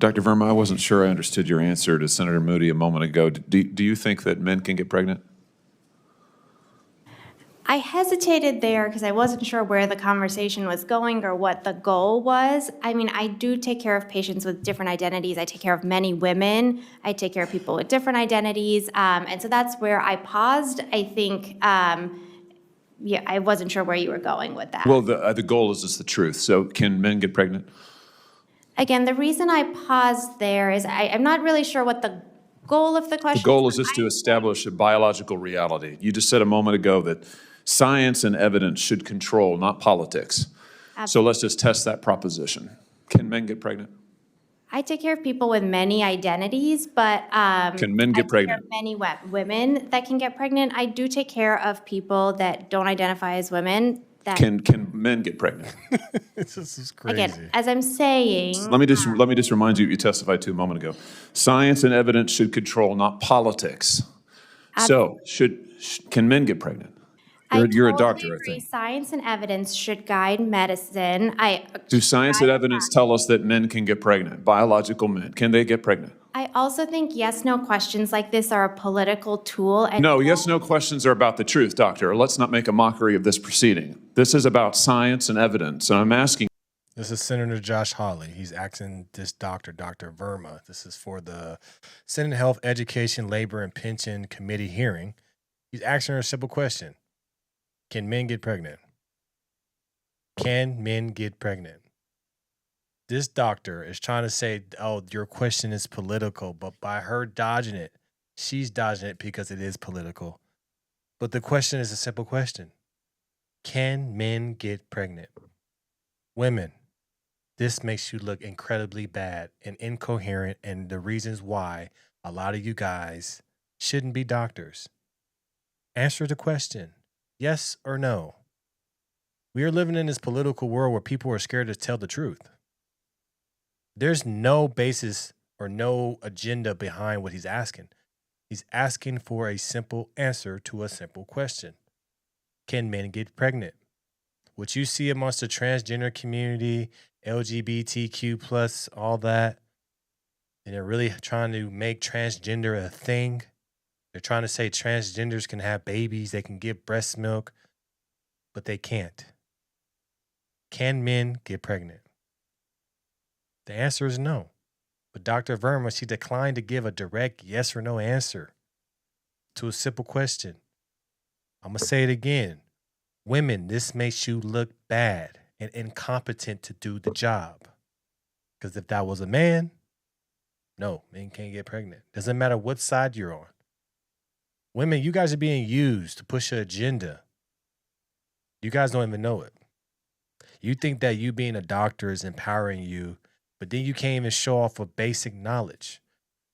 Dr. Verma, I wasn't sure I understood your answer to Senator Moody a moment ago. Do you think that men can get pregnant? I hesitated there because I wasn't sure where the conversation was going or what the goal was. I mean, I do take care of patients with different identities. I take care of many women. I take care of people with different identities. And so that's where I paused. I think, yeah, I wasn't sure where you were going with that. Well, the goal is just the truth. So can men get pregnant? Again, the reason I paused there is I'm not really sure what the goal of the question The goal is just to establish a biological reality. You just said a moment ago that science and evidence should control, not politics. So let's just test that proposition. Can men get pregnant? I take care of people with many identities, but Can men get pregnant? many women that can get pregnant. I do take care of people that don't identify as women. That Can men get pregnant? This is crazy. again, as I'm saying, Let me just remind you what you testified to a moment ago. Science and evidence should control, not politics. So can men get pregnant? You're a doctor, I agree. think. Science and evidence should guide medicine. Do science and evidence tell us that men can get pregnant? Biological men, can they get pregnant? I also think yes/no questions like this are a political tool. And No, yes/no questions are about the truth, doctor. Let's not make a mockery of this proceeding. This is about science and evidence, and I'm asking. This is Senator Josh Hawley. He's asking this doctor, Dr. Verma. This is for the Senate Health, Education, Labor, and Pension Committee hearing. He's asking her a simple question. Can men get pregnant? Can men get pregnant? This doctor is trying to say, oh, your question is political, but by her dodging it, she's dodging it because it is political. But the question is a simple question. Can men get pregnant? Women, this makes you look incredibly bad and incoherent, and the reasons why a lot of you guys shouldn't be doctors. Answer the question, yes or no. We are living in this political world where people are scared to tell the truth. There's no basis or no agenda behind what he's asking. He's asking for a simple answer to a simple question. Can men get pregnant? What you see amongst the transgender community, LGBTQ plus, all that, and they're really trying to make transgender a thing. They're trying to say transgenders can have babies, they can give breast milk, but they can't. Can men get pregnant? The answer is no. But Dr. Verma, she declined to give a direct yes or no answer to a simple question. I'm going to say it again. Women, this makes you look bad and incompetent to do the job. Because if that was a man, no, men can't get pregnant. Doesn't matter what side you're on. Women, you guys are being used to push an agenda. You guys don't even know it. You think that you being a doctor is empowering you, but then you can't even show off with basic knowledge.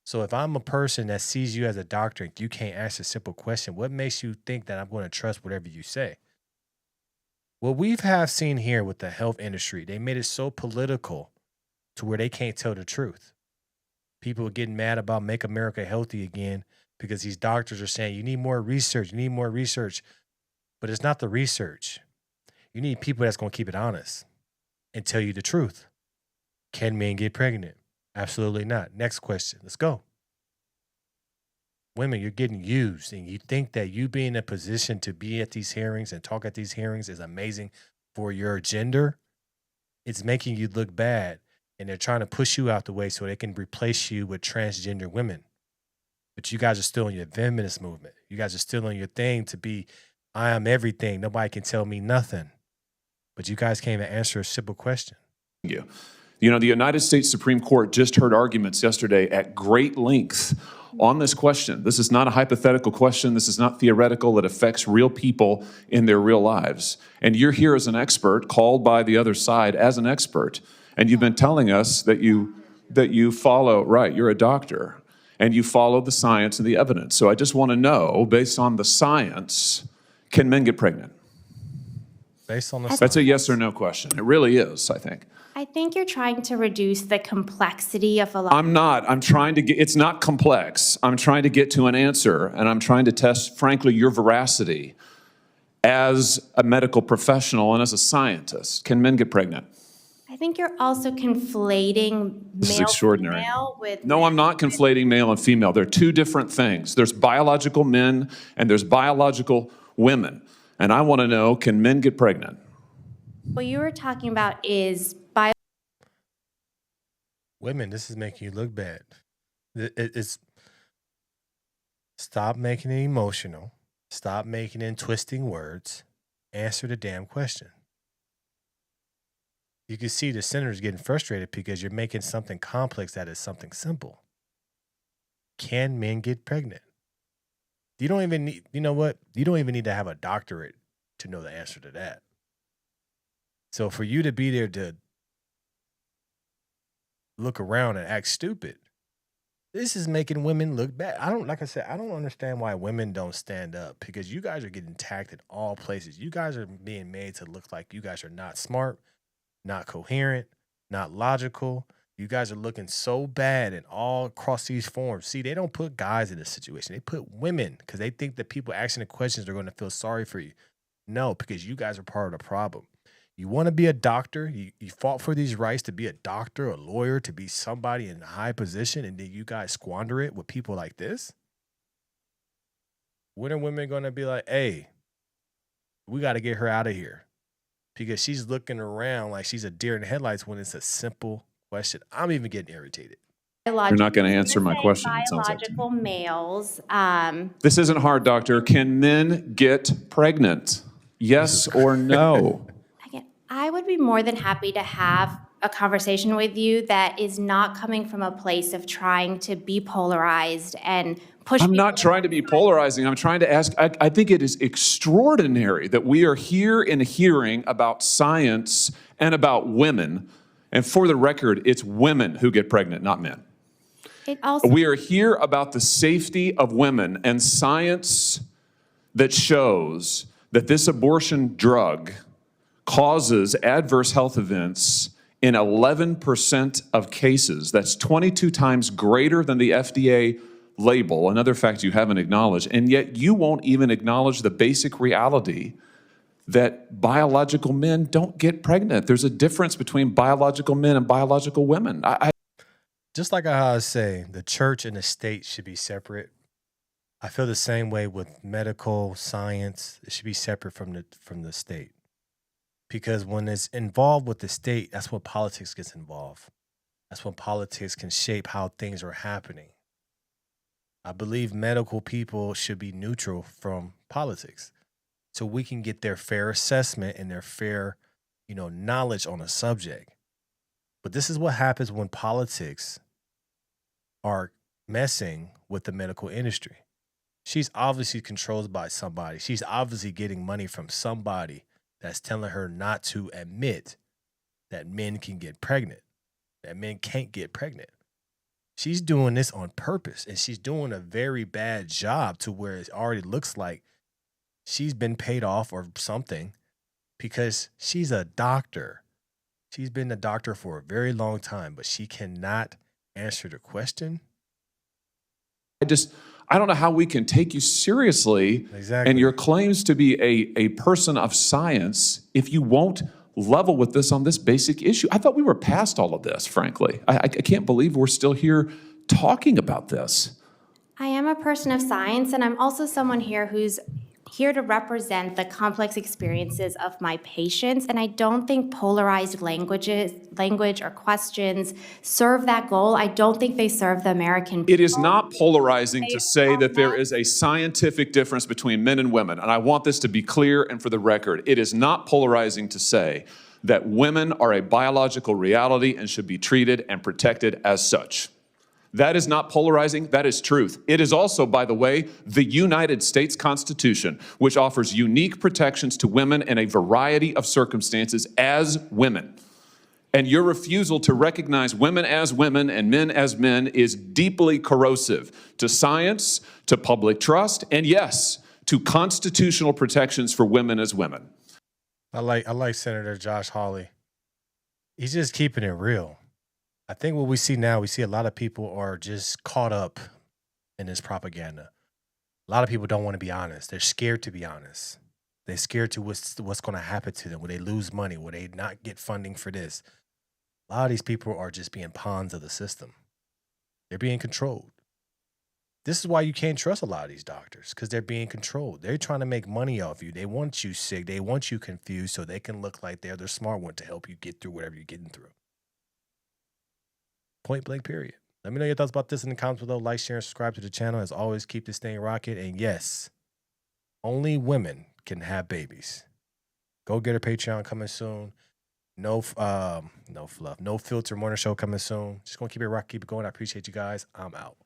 So if I'm a person that sees you as a doctor and you can't ask a simple question, what makes you think that I'm going to trust whatever you say? What we have seen here with the health industry, they made it so political to where they can't tell the truth. People are getting mad about Make America Healthy again because these doctors are saying, you need more research, you need more research. But it's not the research. You need people that's going to keep it honest and tell you the truth. Can men get pregnant? Absolutely not. Next question. Let's go. Women, you're getting used, and you think that you being in a position to be at these hearings and talk at these hearings is amazing for your gender. It's making you look bad, and they're trying to push you out the way so they can replace you with transgender women. But you guys are still in your feminist movement. You guys are still on your thing to be, I am everything. Nobody can tell me nothing. But you guys can't even answer a simple question. You know, the United States Supreme Court just heard arguments yesterday at great length on this question. This is not a hypothetical question. This is not theoretical. It affects real people in their real lives. And you're here as an expert, called by the other side as an expert. And you've been telling us that you follow, right, you're a doctor, and you follow the science and the evidence. So I just want to know, based on the science, can men get pregnant? Based on the That's science. a yes or no question. It really is, I think. I think you're trying to reduce the complexity of a lot. I'm not. I'm trying to get, it's not complex. I'm trying to get to an answer, and I'm trying to test, frankly, your veracity as a medical professional and as a scientist. Can men get pregnant? I I think you're also conflating This is male extraordinary. female with No, I'm not conflating male and female. They're two different things. There's biological men and there's biological women. And I want to know, can men get pregnant? what you were talking about is Women, this is making you look bad. It's stop making it emotional. Stop making it twisting words. Answer the damn question. You can see the senator's getting frustrated because you're making something complex that is something simple. Can men get pregnant? You don't even need, you know what? You don't even need to have a doctorate to know the answer to that. So for you to be there to look around and act stupid, this is making women look bad. Like I said, I don't understand why women don't stand up, because you guys are getting attacked in all places. You guys are being made to look like you guys are not smart, not coherent, not logical. You guys are looking so bad in all across these forums. See, they don't put guys in this situation. They put women because they think that people asking the questions are going to feel sorry for you. No, because you guys are part of the problem. You want to be a doctor. You fought for these rights to be a doctor, a lawyer, to be somebody in a high position, and then you guys squander it with people like this? When are women going to be like, hey, we got to get her out of here? Because she's looking around like she's a deer in the headlights when it's a simple question. I'm even getting irritated. You're not going to answer my question, it sounds like to me. biological males. This isn't hard, doctor. Can men get pregnant? Yes or no? Again, I would be more than happy to have a conversation with you that is not coming from a place of trying to be polarized and push. I'm not trying to be polarizing. I'm trying to ask, I think it is extraordinary that we are here in a hearing about science and about women. And for the record, it's women who get pregnant, not men. It also, We are here about the safety of women and science that shows that this abortion drug causes adverse health events in 11% of cases. That's 22 times greater than the FDA label, another fact you haven't acknowledged, and yet you won't even acknowledge the basic reality that biological men don't get pregnant. There's a difference between biological men and biological women. Just like how I say, the church and the state should be separate. I feel the same way with medical science. It should be separate from the state. Because when it's involved with the state, that's when politics gets involved. That's when politics can shape how things are happening. I believe medical people should be neutral from politics, so we can get their fair assessment and their fair, knowledge on a subject. But this is what happens when politics are messing with the medical industry. She's obviously controlled by somebody. She's obviously getting money from somebody that's telling her not to admit that men can get pregnant, that men can't get pregnant. She's doing this on purpose, and she's doing a very bad job to where it already looks like she's been paid off or something, because she's a doctor. She's been a doctor for a very long time, but she cannot answer the question. I don't know how we can take you seriously Exactly. and your claims to be a person of science if you won't level with this on this basic issue. I thought we were past all of this, frankly. I can't believe we're still here talking about this. I am a person of science, and I'm also someone here who's here to represent the complex experiences of my patients, and I don't think polarized language or questions serve that goal. I don't think they serve the American people. It is not polarizing to say that there is a scientific difference between men and women, and I want this to be clear and for the record. It is not polarizing to say that women are a biological reality and should be treated and protected as such. That is not polarizing, that is truth. It is also, by the way, the United States Constitution, which offers unique protections to women in a variety of circumstances as women. And your refusal to recognize women as women and men as men is deeply corrosive to science, to public trust, and yes, to constitutional protections for women as women. I like Senator Josh Hawley. He's just keeping it real. I think what we see now, we see a lot of people are just caught up in this propaganda. A lot of people don't want to be honest. They're scared to be honest. They're scared to what's going to happen to them when they lose money, when they not get funding for this. A lot of these people are just being pawns of the system. They're being controlled. This is why you can't trust a lot of these doctors, because they're being controlled. They're trying to make money off you. They want you sick. They want you confused so they can look like they're the smart one to help you get through whatever you're getting through. Point blank, period. Let me know your thoughts about this in the comments below. Like, share, and subscribe to the channel. As always, keep this thing rocking. And yes, only women can have babies. Go get her Patreon coming soon. No fluff. No filter morning show coming soon. Just gonna keep it rock, keep it going. I appreciate you guys. I'm out.